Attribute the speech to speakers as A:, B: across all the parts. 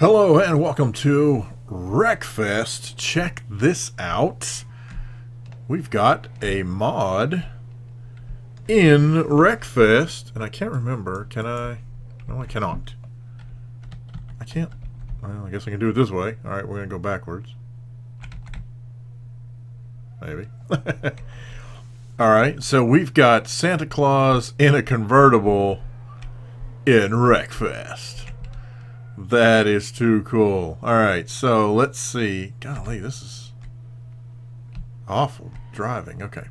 A: Hello and welcome to Wreckfest. Check this out. We've got a mod in Wreckfest, and I can't remember. Can I? No, I cannot. I can't. Well, I guess I can do it this way. All right, we're going to go backwards. Maybe. All right, so we've got Santa Claus in a convertible in Wreckfest. That is too cool. Alright, so let's see. Golly, this is awful driving. Okay.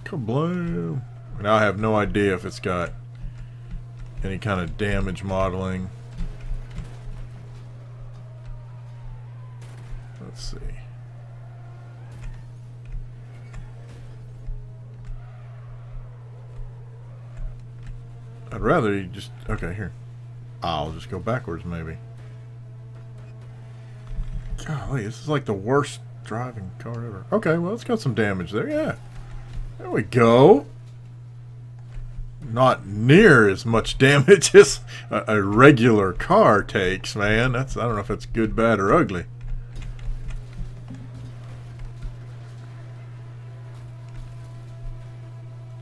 A: Kabloom. Now I have no idea if it's got any kind of damage modeling. Let's see. I'd rather you just... Okay, here. I'll just go backwards, maybe. Golly, this is like the worst driving car ever. Okay, well, it's got some damage there. Yeah. There we go. Not near as much damage as a regular car takes, man. I don't know if it's good, bad, or ugly.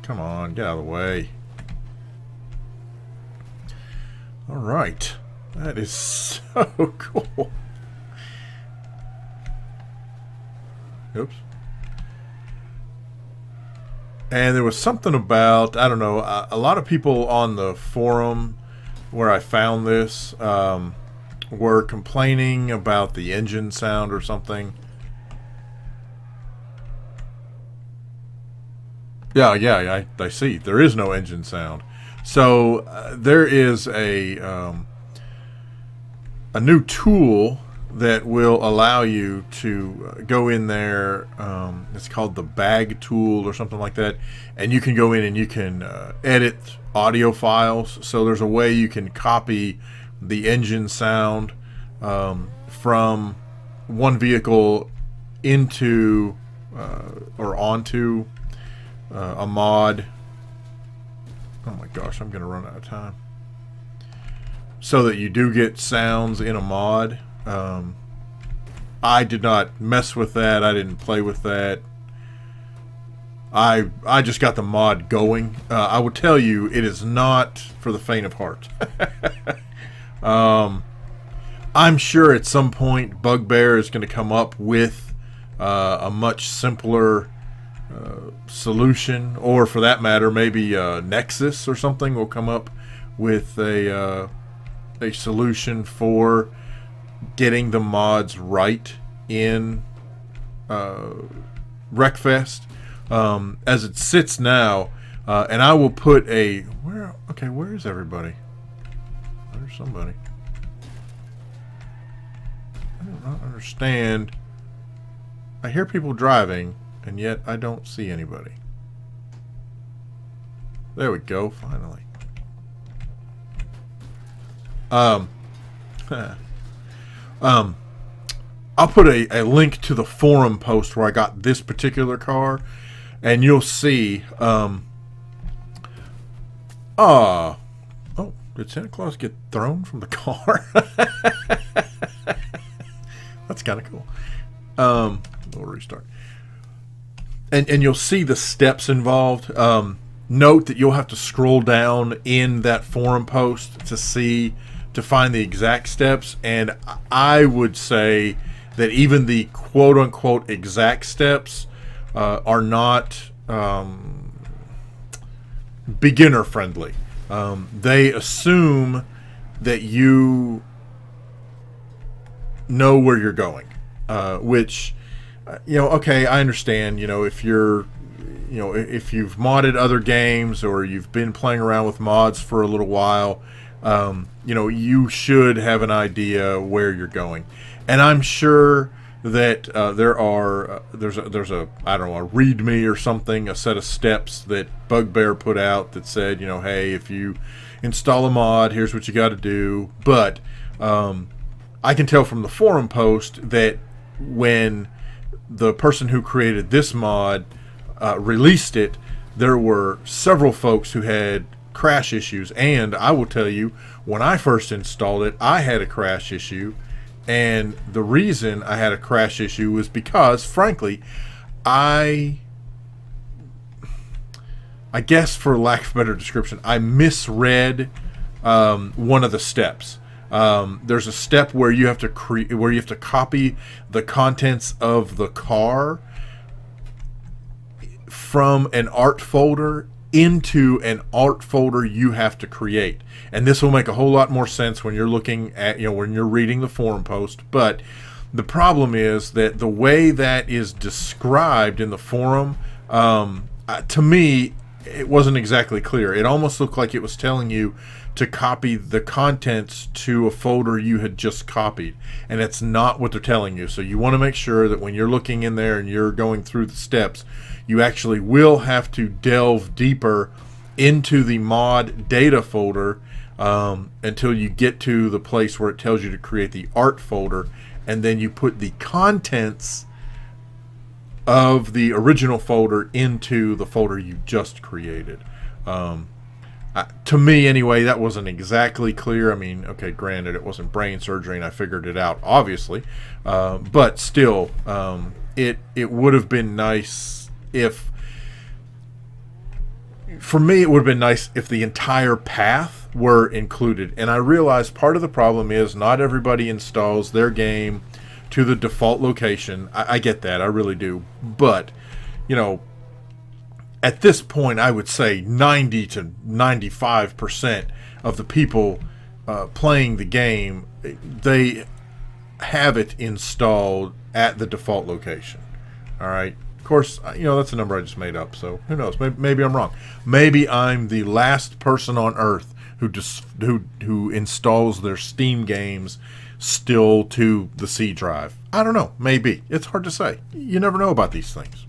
A: Come on, get out of the way. Alright, that is so cool. Oops. And there was something about, I don't know, a lot of people on the forum where I found this were complaining about the engine sound or something. I see. There is no engine sound. So there is a new tool that will allow you to go in there. It's called the bag tool or something like that, and you can go in and you can edit audio files. So there's a way you can copy the engine sound from one vehicle into or onto a mod. Oh my gosh, I'm going to run out of time. So that you do get sounds in a mod. I did not mess with that. I didn't play with that. I just got the mod going. I will tell you, it is not for the faint of heart. I'm sure at some point Bugbear is going to come up with a much simpler solution, or for that matter, maybe Nexus or something will come up with a solution for getting the mods right in Wreckfest. As it sits now, and I will put a where is everybody? There's somebody. I do not understand. I hear people driving, and yet I don't see anybody. There we go, finally. I'll put a link to the forum post where I got this particular car, and you'll see. Oh, did Santa Claus get thrown from the car? That's kind of cool. We'll restart. And you'll see the steps involved. Note that you'll have to scroll down in that forum post to find the exact steps. And I would say that even the quote-unquote exact steps are not beginner-friendly. They assume that you know where you're going, which... okay, I understand, if you're, if you've modded other games or you've been playing around with mods for a little while, you should have an idea where you're going. And I'm sure that there's a I don't know, a README or something, a set of steps that Bugbear put out that said, hey, if you install a mod, here's what you got to do. But I can tell from the forum post that when the person who created this mod released it, there were several folks who had crash issues. And I will tell you, when I first installed it, I had a crash issue. And the reason I had a crash issue was because, frankly, I guess for lack of a better description, I misread one of the steps. There's a step where you have to copy the contents of the car from an art folder into an art folder you have to create. And this will make a whole lot more sense when you're looking at, when you're reading the forum post. But the problem is that the way that is described in the forum, to me, it wasn't exactly clear. It almost looked like it was telling you to copy the contents to a folder you had just copied. And it's not what they're telling you. So you want to make sure that when you're looking in there and you're going through the steps, you actually will have to delve deeper into the mod data folder until you get to the place where it tells you to create the art folder, and then you put the contents of the original folder into the folder you just created. To me, anyway, that wasn't exactly clear. I mean, okay, granted, it wasn't brain surgery, and I figured it out, obviously. But still, it would have been nice if, for me, it would have been nice if the entire path were included. And I realize part of the problem is not everybody installs their game to the default location. I get that, I really do. But, at this point, I would say 90 to 95% of the people playing the game, they have it installed at the default location. All right. Of course, that's a number I just made up, so who knows? Maybe I'm wrong. Maybe I'm the last person on Earth who installs their Steam games still to the C drive. I don't know. Maybe. It's hard to say. You never know about these things.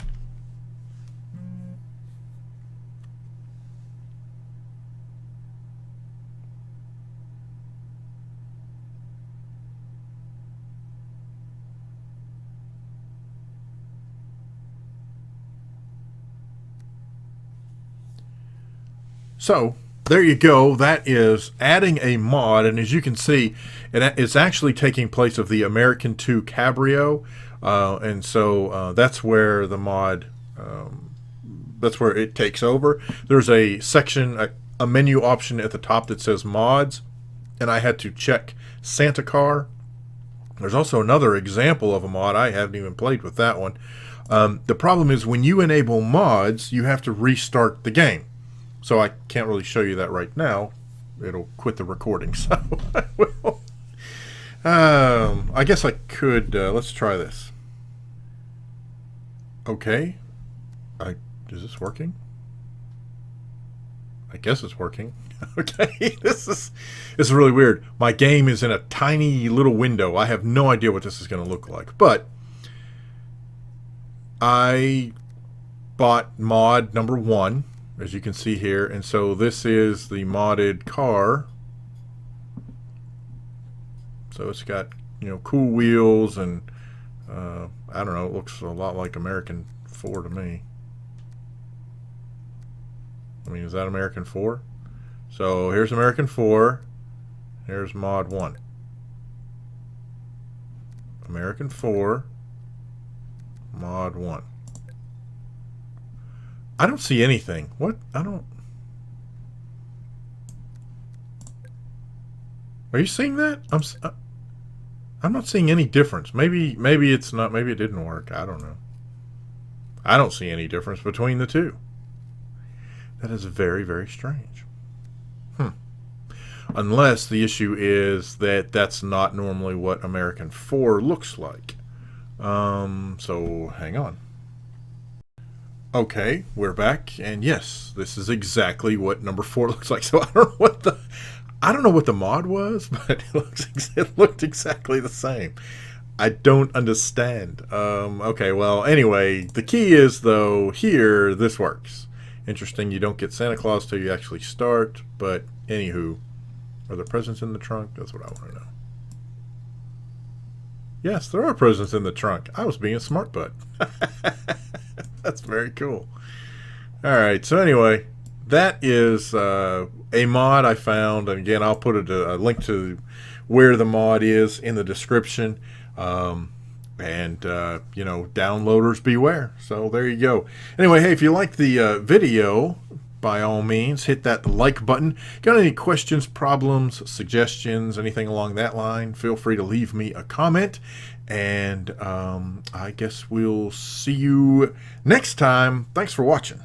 A: So, there you go. That is adding a mod, and as you can see, it's actually taking place of the American 2 Cabrio, and so that's where the mod, that's where it takes over. There's a section, a menu option at the top that says mods, and I had to check Santa Car. There's also another example of a mod. I haven't even played with that one. The problem is when you enable mods, you have to restart the game. So I can't really show you that right now. It'll quit the recording, so I will. I guess I could. Let's try this. Okay. Is this working? I guess it's working. Okay. This is really weird. My game is in a tiny little window. I have no idea what this is going to look like. But I bought mod number 1. As you can see here, and so this is the modded car. So it's got cool wheels, and I don't know, it looks a lot like American 4 to me. I mean, is that American 4? So here's American 4, here's mod 1. American 4, mod 1. I don't see anything. What? Are you seeing that? I'm not seeing any difference. Maybe it's not. Maybe it didn't work. I don't know. I don't see any difference between the two. That is very, very strange. Unless the issue is that that's not normally what American 4 looks like. So hang on. Okay, we're back, and yes, this is exactly what number 4 looks like. So I don't know what the mod was, but it looked exactly the same. I don't understand. Okay, well, anyway, the key is, though, here, this works. Interesting, you don't get Santa Claus till you actually start, but anywho, are there presents in the trunk? That's what I want to know. Yes, there are presents in the trunk. I was being a smart butt. That's very cool. Alright, so anyway, that is a mod I found, and again, I'll put a link to where the mod is in the description. And downloaders beware. So there you go. Anyway, hey, if you like the video, by all means, hit that like button. Got any questions, problems, suggestions, anything along that line, feel free to leave me a comment. And I guess we'll see you next time. Thanks for watching.